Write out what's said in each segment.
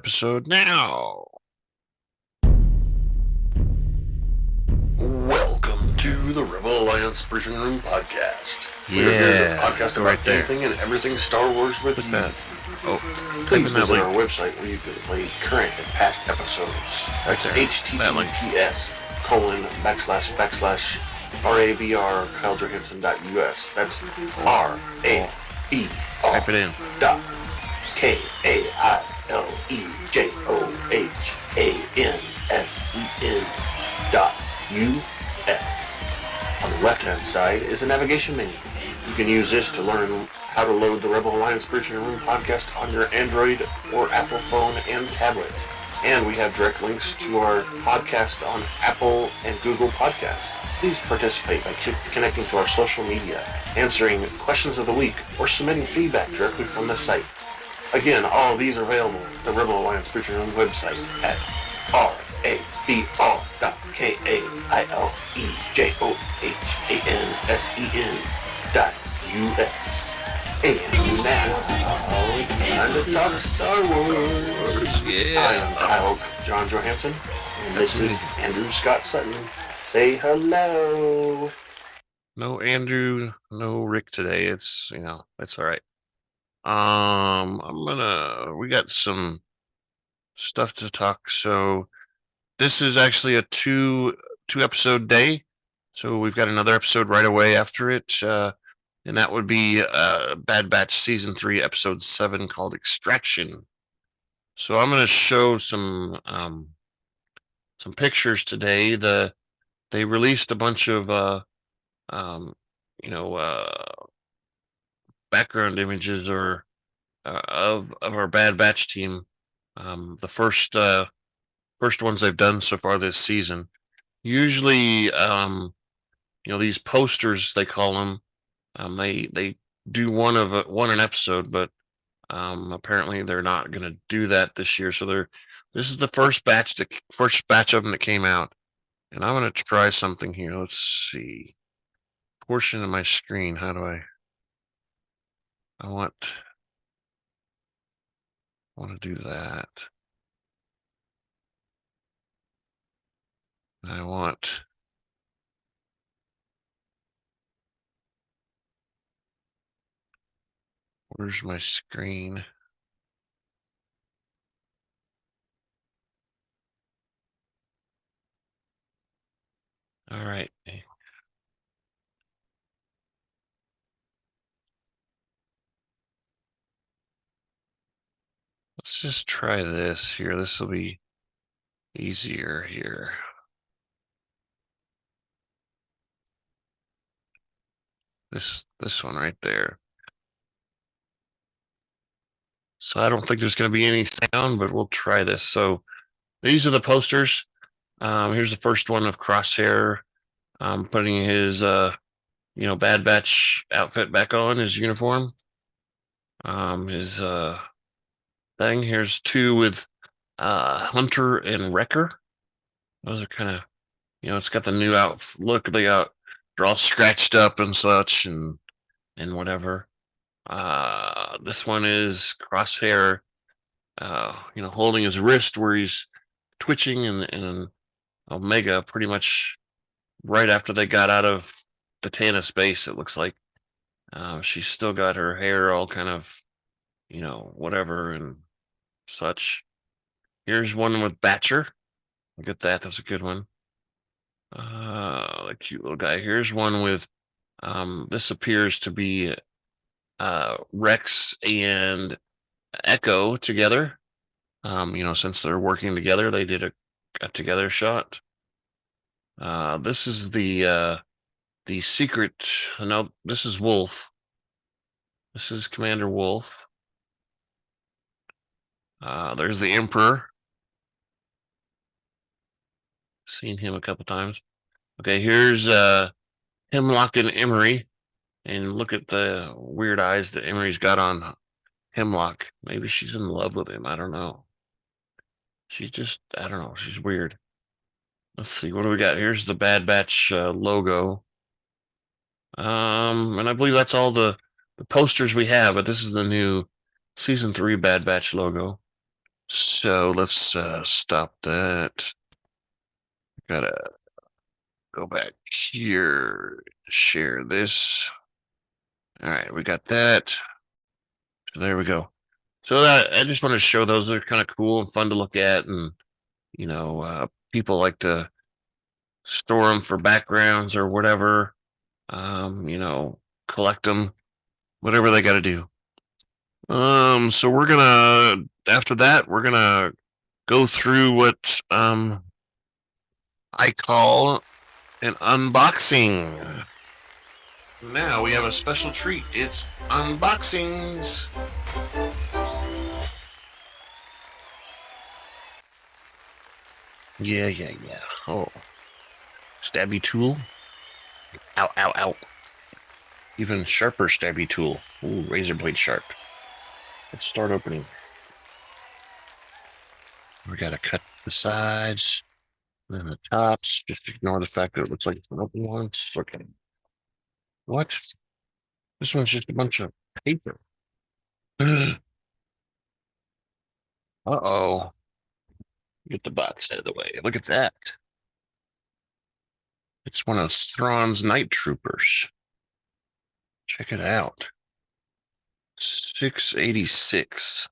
episode now. Welcome to the Rebel Alliance Briefing Room podcast. Yeah, We're here to podcast about right there. anything and everything Star Wars with Look you. at that. Oh, Please type in that visit our link. website where you can play current and past episodes. That's Right there. That link. https://RABR.KyleJohansson.us. That's RABR. Type it in. KyleJohansson.us. On the left-hand side is a navigation menu. You can use this to learn how to load the Rebel Alliance Briefing Room podcast on your Android or Apple phone and tablet. And we have direct links to our podcast on Apple and Google Podcasts. Please participate by connecting to our social media, answering questions of the week, or submitting feedback directly from the site. Again, all of these are available at the Rebel Alliance Briefing Room website at RABR.KyleJohansson.us. And now, it's time to talk Star Wars. Yeah. I am Kyle John Johansson, and That's this me. is Andrew Scott Sutton. Say hello. No Andrew, no Rick today. It's it's all right. We got some stuff to talk. So this is actually a two episode day. So we've got another episode right away after it. And that would be Bad Batch Season 3, Episode 7, called Extraction. So I'm going to show some pictures today. They released a bunch of background images or of our Bad Batch team. The first ones they've done so far this season. Usually, these posters, they call them. They do one an episode, but apparently they're not going to do that this year. So this is the first batch of them that came out, and I'm going to try something here. Let's see, portion of my screen. How do I want to do that? I want. Where's my screen? All right. Let's just try this here. This will be easier here. This one right there. So I don't think there's going to be any sound, but we'll try this. So these are the posters. Here's the first one of Crosshair putting his Bad Batch outfit back on, his uniform. His thing. Here's two with Hunter and Wrecker. Those are kind of, it's got the new look. They're all scratched up and such and whatever. This one is Crosshair, holding his wrist where he's twitching, and Omega pretty much right after they got out of Deana space, it looks like. She's still got her hair all kind of, whatever and such. Here's one with Batcher. Look at that. That's a good one. The cute little guy. Here's one with, this appears to be Rex and Echo together. Since they're working together, they did a together shot. This is the secret. No, this is Wolffe. This is Commander Wolffe. There's the Emperor. Seen him a couple times. Okay, here's Hemlock and Emery. And look at the weird eyes that Emery's got on Hemlock. Maybe she's in love with him. I don't know. I don't know. She's weird. Let's see. What do we got? Here's the Bad Batch logo. And I believe that's all the posters we have, but this is the new Season 3 Bad Batch logo. So let's stop that. Gotta go back here, share this. All right, we got that. So there we go. So I just want to show those are kind of cool and fun to look at, and people like to store them for backgrounds or whatever. Collect them, whatever they got to do. So we're gonna after that we're gonna go through what I call an unboxing. Now we have a special treat. It's unboxings. Yeah. Oh, stabby tool. Ow, ow, ow. Even sharper stabby tool. Ooh, razor blade sharp. Let's start opening. We gotta cut the sides and the tops. Just ignore the fact that it looks like it's an open one. Okay. What? This one's just a bunch of paper. Uh-oh. Get the box out of the way. Look at that. It's one of Thrawn's night troopers. Check it out. 686.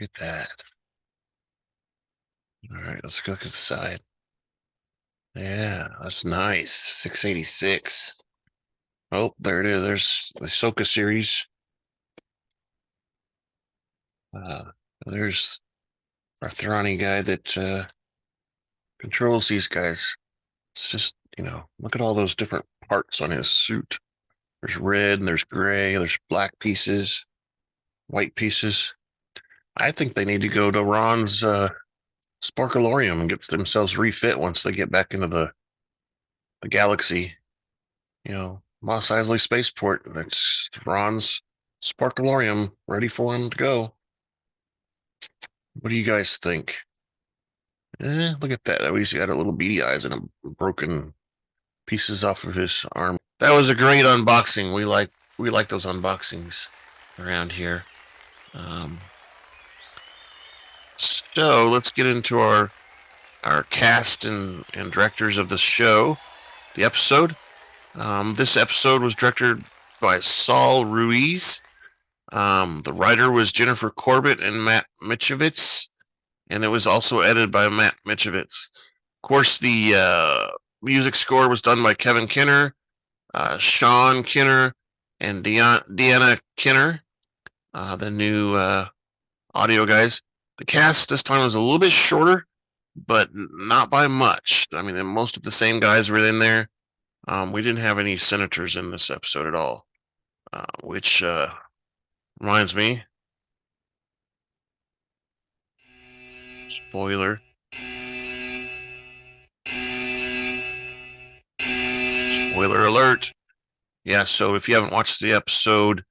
Look at that. All right, let's go look at the side. Yeah, that's nice. 686. Oh, there it is. There's the Ahsoka series. There's our Thrani guy that controls these guys. It's just, look at all those different parts on his suit. There's red and there's gray, there's black pieces, white pieces. I think they need to go to Ron's Sparkalorium and get themselves refit once they get back into the galaxy. Mos Eisley Spaceport. That's Ron's Sparkalorium, ready for him to go. What do you guys think? Look at that. At least he got a little beady eyes and a broken pieces off of his arm. That was a great unboxing. We like those unboxings around here. So let's get into our cast and directors of the show. The episode. This episode was directed by Saul Ruiz. The writer was Jennifer Corbett and Matt Michnovetz, and it was also edited by Matt Michnovetz. Of course, the music score was done by Kevin Kiner, Sean Kiner, and Deana Kiner, the new audio guys. The cast this time was a little bit shorter, but not by much. I mean, most of the same guys were in there. We didn't have any senators in this episode at all, which reminds me. Spoiler. Spoiler alert. Yeah, so if you haven't watched the episode,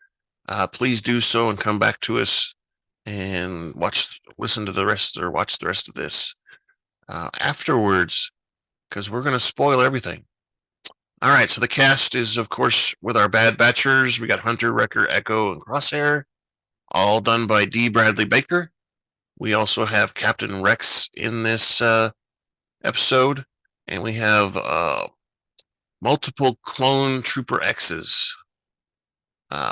please do so and come back to us and listen to the rest or watch the rest of this afterwards, because we're going to spoil everything. All right, so the cast is, of course, with our Bad Batchers. We got Hunter, Wrecker, Echo, and Crosshair, all done by D. Bradley Baker. We also have Captain Rex in this episode, and we have multiple clone Trooper X's.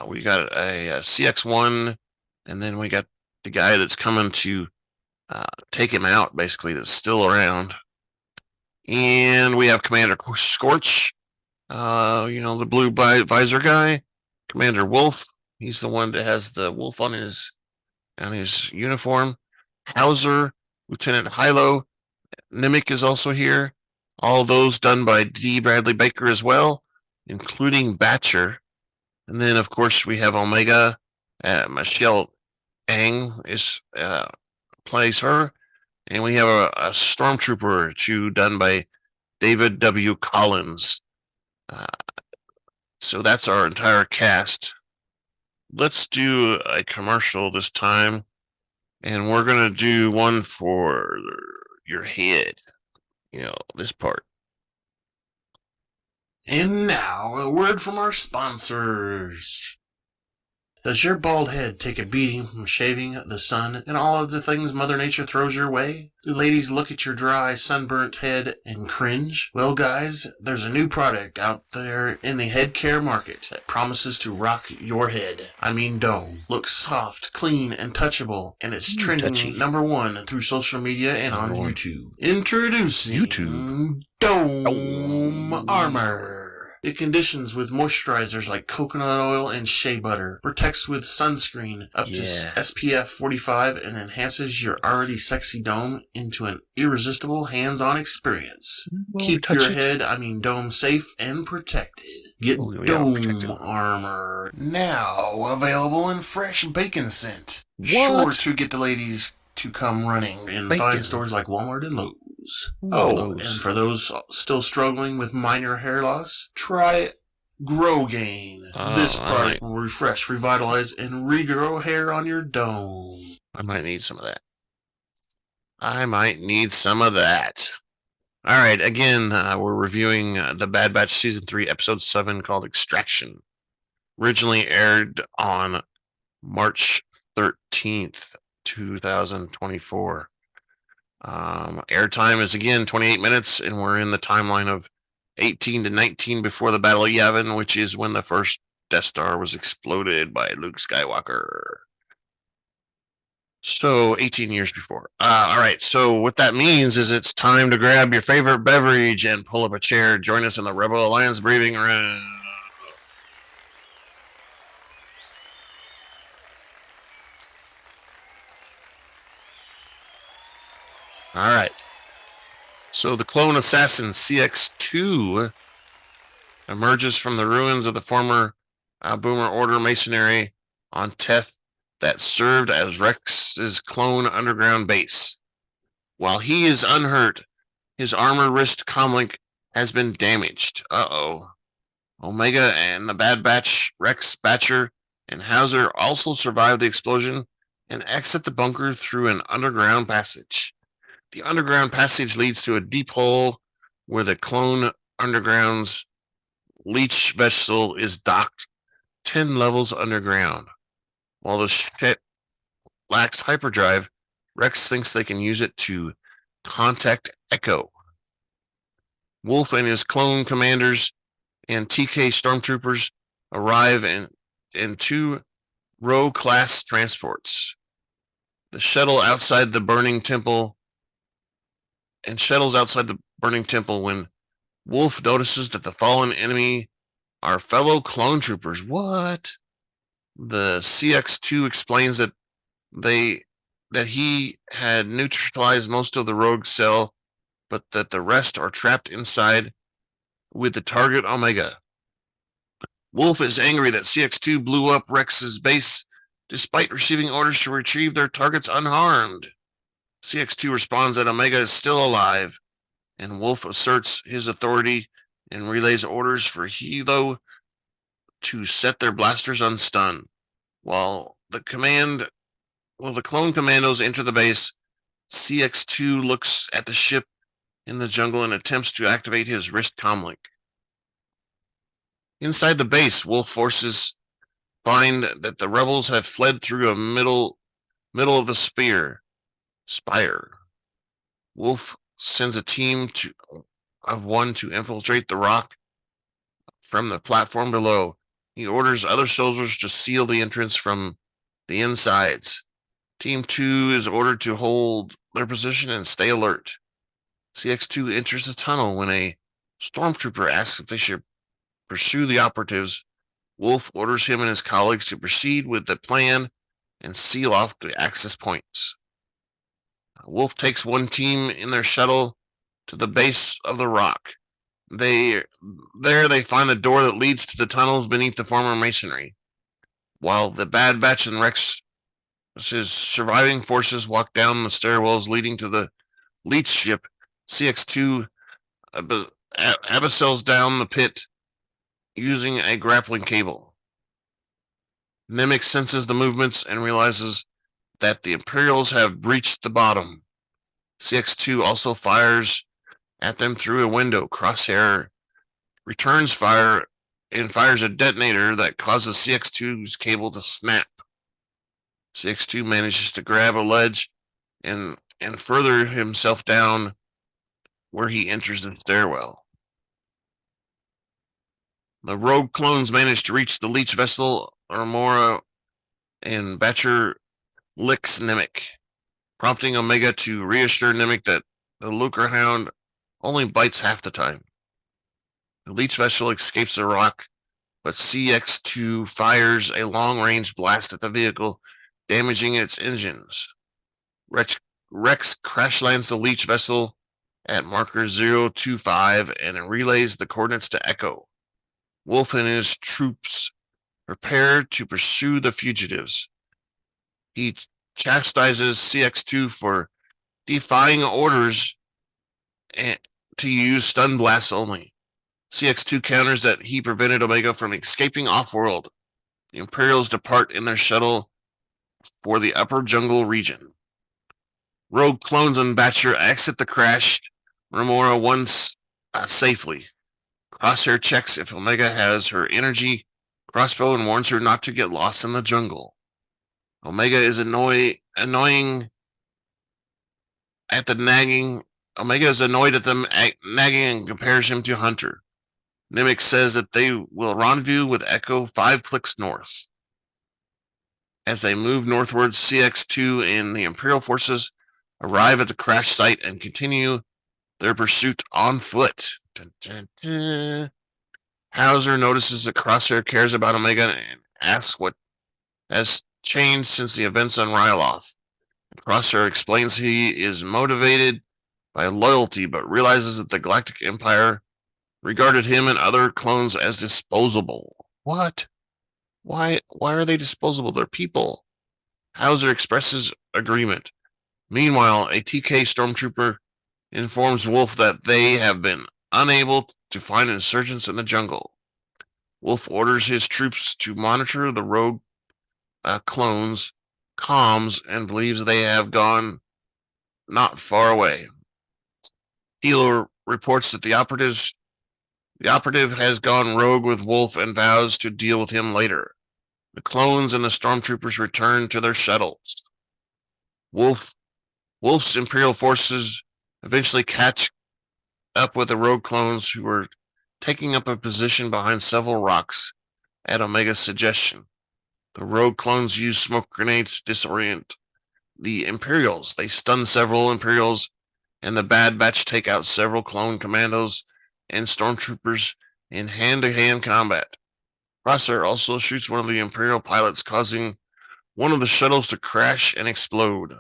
We got a CX-1, and then we got the guy that's coming to take him out, basically, that's still around. And we have Commander Scorch, the blue visor guy. Commander Wolffe, he's the one that has the wolf on his uniform. Howser, Lieutenant Hilo, Nemec is also here. All those done by D. Bradley Baker as well, including Batcher. And then, of course, we have Omega. Michelle Ang plays her. And we have a Stormtrooper or two done by David W. Collins. So that's our entire cast. Let's do a commercial this time. And we're going to do one for your head. This part. And now, a word from our sponsors. Does your bald head take a beating from shaving, the sun, and all of the things Mother Nature throws your way? Do ladies look at your dry, sunburnt head and cringe? Well, guys, there's a new product out there in the head care market that promises to rock your head. I mean dome. Looks soft, clean, and touchable, and it's trending touchy. #1 through social media and on #1. YouTube. Introducing Dome Armor. It conditions with moisturizers like coconut oil and shea butter, protects with sunscreen up to SPF 45, and enhances your already sexy dome into an irresistible hands-on experience. Keep your dome safe and protected. Get Dome Armor now available in fresh bacon scent. Sure to get the ladies to come running in fine stores like Walmart and Lowe's. And for those still struggling with minor hair loss, try Grow Gain. This product will refresh, revitalize, and regrow hair on your dome. I might need some of that. All right, again, we're reviewing the Bad Batch Season 3, Episode 7, called Extraction. Originally aired on March 13th, 2024. Airtime is again 28 minutes, and we're in the timeline of 18 to 19 before the Battle of Yavin, which is when the first Death Star was exploded by Luke Skywalker. So 18 years before. All right, so what that means is it's time to grab your favorite beverage and pull up a chair. Join us in the Rebel Alliance briefing room. All right. So the clone assassin CX2 emerges from the ruins of the former Boomer Order masonry on Teth that served as Rex's clone underground base. While he is unhurt, his armor wrist comlink has been damaged. Omega and the Bad Batch, Rex, Batcher, and Howser also survive the explosion and exit the bunker through an underground passage. The underground passage leads to a deep hole where the clone underground's leech vessel is docked 10 levels underground. While the ship lacks hyperdrive, Rex thinks they can use it to contact Echo. Wolffe and his clone commanders and TK stormtroopers arrive in 2 Rogue-class transports. The shuttle outside the burning temple when Wolffe notices that the fallen enemy are fellow clone troopers. What? The CX2 explains that he had neutralized most of the rogue cell, but that the rest are trapped inside with the target Omega. Wolffe is angry that CX2 blew up Rex's base despite receiving orders to retrieve their targets unharmed. CX2 responds that Omega is still alive, and Wolffe asserts his authority and relays orders for Hilo to set their blasters on stun. While the clone commandos enter the base, CX2 looks at the ship in the jungle and attempts to activate his wrist comlink. Inside the base, Wolffe forces find that the rebels have fled through a middle of the spire. Wolffe sends a team of 1 to infiltrate the rock from the platform below. He orders other soldiers to seal the entrance from the insides. Team 2 is ordered to hold their position and stay alert. CX2 enters the tunnel when a stormtrooper asks if they should pursue the operatives. Wolffe orders him and his colleagues to proceed with the plan and seal off the access points. Wolffe takes 1 team in their shuttle to the base of the rock. They find a door that leads to the tunnels beneath the former masonry. While the Bad Batch and Rex's surviving forces walk down the stairwells leading to the leech ship, CX2 abyssals down the pit using a grappling cable. Nemec senses the movements and realizes that the Imperials have breached the bottom. CX2 also fires at them through a window. Crosshair returns fire and fires a detonator that causes CX2's cable to snap. CX2 manages to grab a ledge and further himself down where he enters the stairwell. The rogue clones manage to reach the leech vessel. Armora and Batcher licks Nemec, prompting Omega to reassure Nemec that the Lucre Hound only bites half the time. The leech vessel escapes the rock, but CX2 fires a long-range blast at the vehicle, damaging its engines. Rex crash lands the leech vessel at marker 025 and relays the coordinates to Echo. Wolffe and his troops prepare to pursue the fugitives. He chastises CX2 for defying orders and to use stun blasts only. CX2 counters that he prevented Omega from escaping off-world. The Imperials depart in their shuttle for the upper jungle region. Rogue clones and Batcher exit the crashed Remora once safely. Crosshair checks if Omega has her energy crossbow and warns her not to get lost in the jungle. Omega is annoying at the nagging. Omega is annoyed at them nagging and compares him to Hunter. Nemec says that they will rendezvous with Echo 5 clicks north. As they move northwards, CX2 and the Imperial forces arrive at the crash site and continue their pursuit on foot. Dun, dun, dun. Howser notices that Crosshair cares about Omega and asks what has changed since the events on Ryloth. Crosshair explains he is motivated by loyalty, but realizes that the Galactic Empire regarded him and other clones as disposable. What? Why are they disposable? They're people. Howser expresses agreement. Meanwhile, a TK Stormtrooper informs Wolffe that they have been unable to find insurgents in the jungle. Wolffe orders his troops to monitor the rogue clones' comms and believes they have gone not far away. Hilo reports that the operative has gone rogue with Wolffe and vows to deal with him later. The clones and the stormtroopers return to their shuttles. Wolffe's Imperial forces eventually catch up with the rogue clones, who were taking up a position behind several rocks at Omega's suggestion. The rogue clones use smoke grenades to disorient the Imperials. They stun several Imperials, and the Bad Batch take out several clone commandos and stormtroopers in hand-to-hand combat. Crosshair also shoots one of the Imperial pilots, causing one of the shuttles to crash and explode.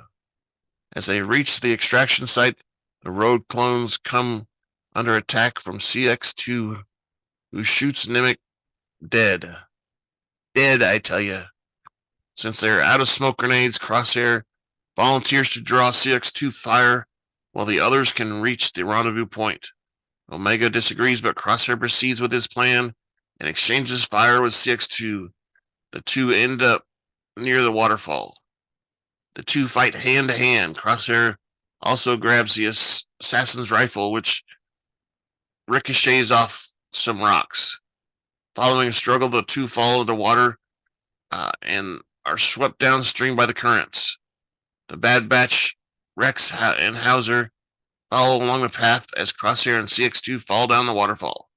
As they reach the extraction site, the rogue clones come under attack from CX2, who shoots Nemec dead. Dead, I tell you. Since they're out of smoke grenades, Crosshair volunteers to draw CX2 fire while the others can reach the rendezvous point. Omega disagrees, but Crosshair proceeds with his plan and exchanges fire with CX2. The two end up near the waterfall. The two fight hand to hand. Crosshair also grabs the assassin's rifle, which ricochets off some rocks. Following a struggle, the two fall into water and are swept downstream by the currents. The Bad Batch, Rex and Howser follow along the path as Crosshair and CX2 fall down the waterfall.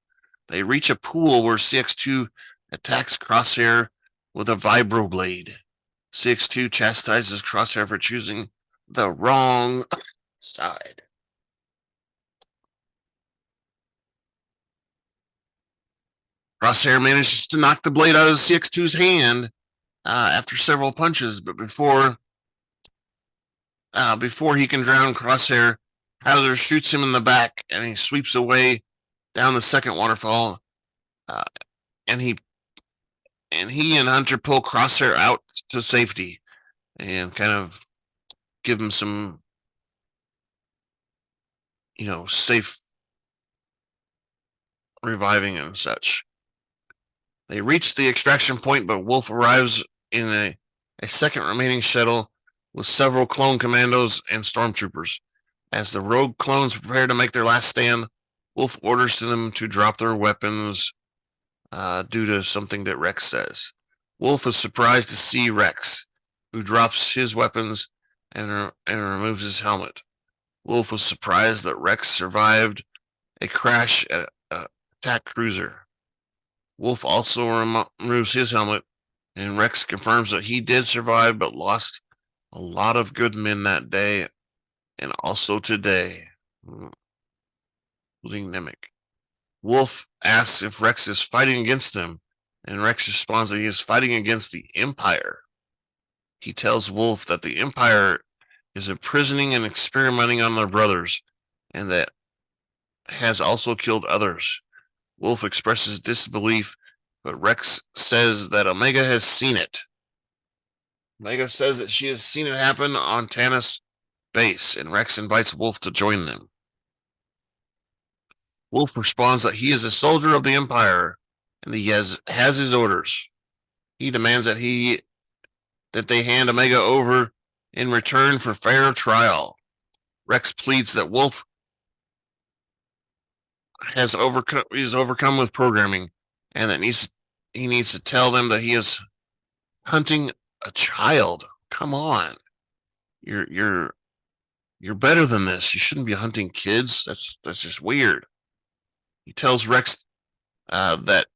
They reach a pool where CX2 attacks Crosshair with a vibroblade. CX2 chastises Crosshair for choosing the wrong side. Crosshair manages to knock the blade out of CX2's hand after several punches, but before he can drown Crosshair, Howser shoots him in the back, and he sweeps away down the second waterfall. And he and Hunter pull Crosshair out to safety and kind of give him some, safe reviving and such. They reach the extraction point, but Wolffe arrives in a second remaining shuttle with several clone commandos and stormtroopers. As the rogue clones prepare to make their last stand, Wolffe orders them to drop their weapons due to something that Rex says. Wolffe is surprised to see Rex, who drops his weapons and removes his helmet. Wolffe was surprised that Rex survived a crash at an attack cruiser. Wolffe also removes his helmet, and Rex confirms that he did survive but lost a lot of good men that day and also today, including Nemec. Wolffe asks if Rex is fighting against them, and Rex responds that he is fighting against the Empire. He tells Wolffe that the Empire is imprisoning and experimenting on their brothers, and that has also killed others. Wolffe expresses disbelief, but Rex says that Omega has seen it. Omega says that she has seen it happen on Tanis base, and Rex invites Wolffe to join them. Wolffe responds that he is a soldier of the Empire, and he has his orders. He demands that they hand Omega over in return for fair trial. Rex pleads that Wolffe is overcome with programming, and that he needs to tell them that he is hunting a child. Come on, you're better than this. You shouldn't be hunting kids. That's just weird. He tells Rex that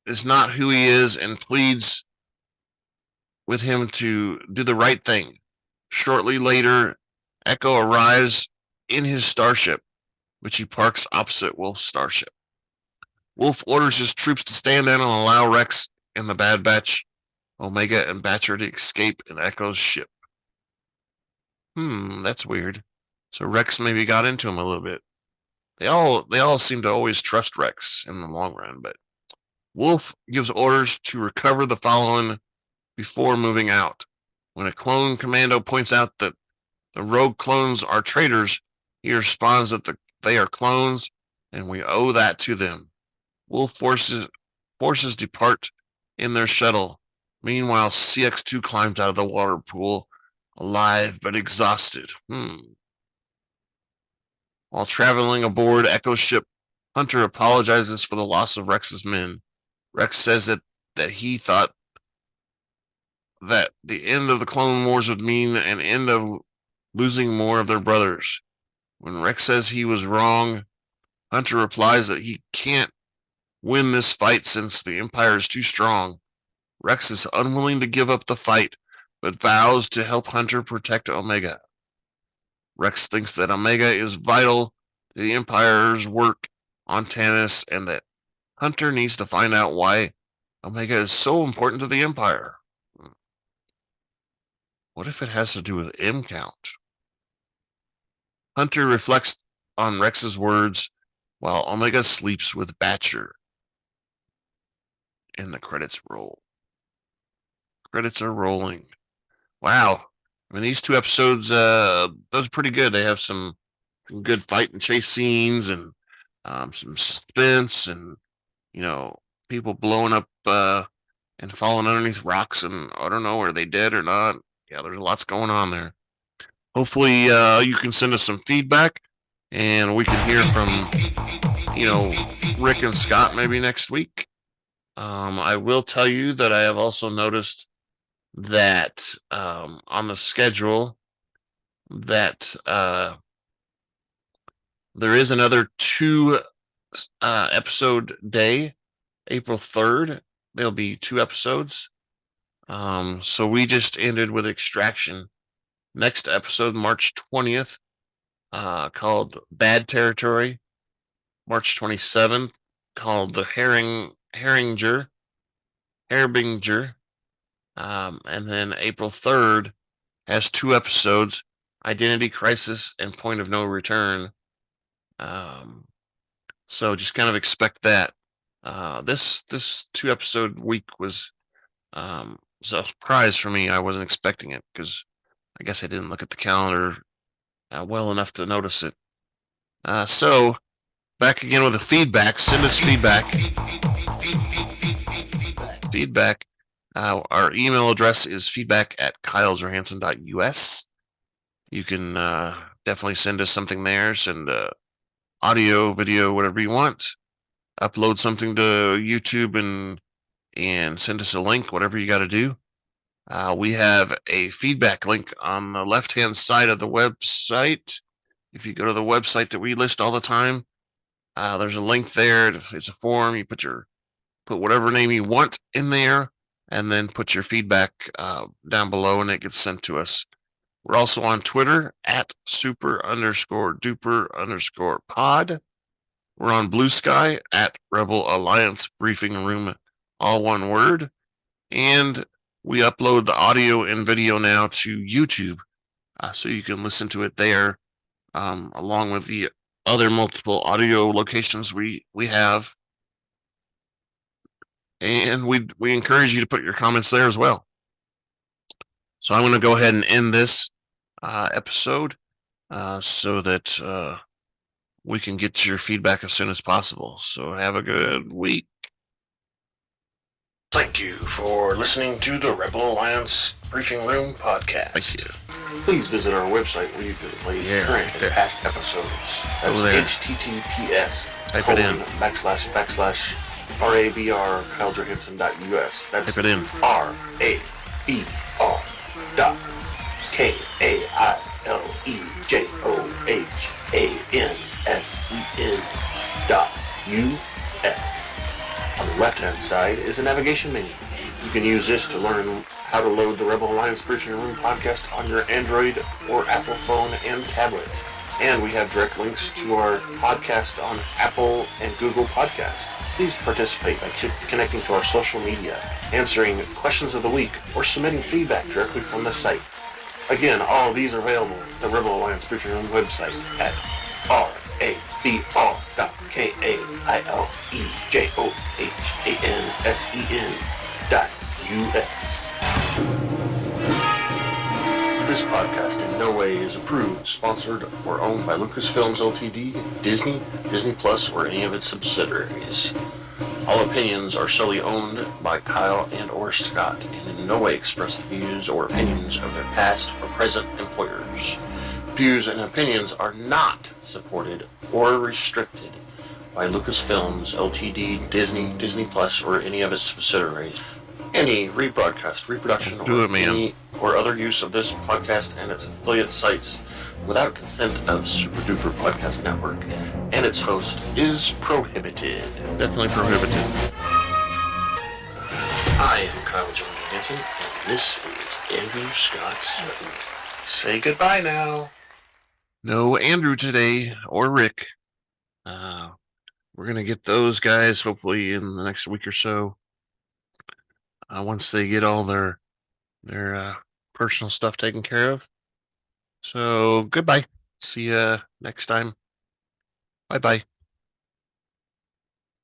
is not who he is and pleads with him to do the right thing. Shortly later, Echo arrives in his starship, which he parks opposite Wolffe's starship. Wolffe orders his troops to stand down and allow Rex and the Bad Batch, Omega and Batcher, to escape in Echo's ship. That's weird. So Rex maybe got into him a little bit. They all seem to always trust Rex in the long run, but Wolffe gives orders to recover the Fallen before moving out. When a clone commando points out that the rogue clones are traitors, he responds that they are clones and we owe that to them. Wolffe forces depart in their shuttle. Meanwhile, CX2 climbs out of the water pool, alive but exhausted. While traveling aboard Echo's ship, Hunter apologizes for the loss of Rex's men. Rex says that he thought that the end of the Clone Wars would mean an end of losing more of their brothers. When Rex says he was wrong, Hunter replies that he can't win this fight since the Empire is too strong. Rex is unwilling to give up the fight, but vows to help Hunter protect Omega. Rex thinks that Omega is vital to the Empire's work on Tanis and that Hunter needs to find out why Omega is so important to the Empire. What if it has to do with M count? Hunter reflects on Rex's words while Omega sleeps with Batcher. And the credits roll. Credits are rolling. Wow. I mean, these two episodes, those are pretty good. They have some good fight and chase scenes and some suspense and, people blowing up and falling underneath rocks. And I don't know, are they dead or not? Yeah, there's lots going on there. Hopefully, you can send us some feedback and we can hear from, Rick and Scott maybe next week. I will tell you that I have also noticed that on the schedule that there is another 2 episode day, April 3rd. There'll be 2 episodes. So we just ended with Extraction. Next episode, March 20th, called Bad Territory. March 27th, called The Harbinger. And then April 3rd has 2 episodes, Identity Crisis and Point of No Return. So just kind of expect that. This 2 episode week was a surprise for me. I wasn't expecting it because I guess I didn't look at the calendar well enough to notice it. So back again with the feedback. Send us feedback. Our email address is feedback@kylesjohansson.us. You can definitely send us something there. Send audio, video, whatever you want. upload something to YouTube and send us a link, whatever you got to do. We have a feedback link on the left-hand side of the website. If you go to the website that we list all the time, there's a link there. It's a form. You put whatever name you want in there, and then put your feedback down below, and it gets sent to us. We're also on Twitter at super_duper_pod. We're on Blue Sky at Rebel Alliance Briefing Room, all one word. And we upload the audio and video now to YouTube, so you can listen to it there, along with the other multiple audio locations we have. And we encourage you to put your comments there as well. So I'm going to go ahead and end this episode so that we can get to your feedback as soon as possible. So have a good week. Thank you for listening to the Rebel Alliance Briefing Room podcast. Thank you. Please visit our website where you can play current and past episodes. That's https:// RABR KyleJohansson.us. That's Type it in. RABR.KAILEJOHANSEN.US. On the left-hand side is a navigation menu. You can use this to learn how to load the Rebel Alliance Briefing Room podcast on your Android or Apple phone and tablet. And we have direct links to our podcast on Apple and Google Podcasts. Please participate by connecting to our social media, answering questions of the week, or submitting feedback directly from the site. Again, all of these are available at the Rebel Alliance Briefing Room website at RABR.KAILEJOHANSEN.US. This podcast in no way is approved, sponsored, or owned by Lucasfilms Ltd., Disney, Disney Plus, or any of its subsidiaries. All opinions are solely owned by Kyle and or Scott, and in no way express the views or opinions of their past or present employers. Views and opinions are not supported or restricted by Lucasfilms Ltd., Disney, Disney Plus, or any of its subsidiaries. Any rebroadcast, reproduction, or other use of this podcast and its affiliate sites without consent of Super Duper Podcast Network and its host is prohibited. Definitely prohibited. I am Kyle Johansson, and this is Andrew Scott Sutton. Say goodbye now. No Andrew today, or Rick. We're going to get those guys hopefully in the next week or so. Once they get all their personal stuff taken care of. So goodbye. See you next time. Bye-bye.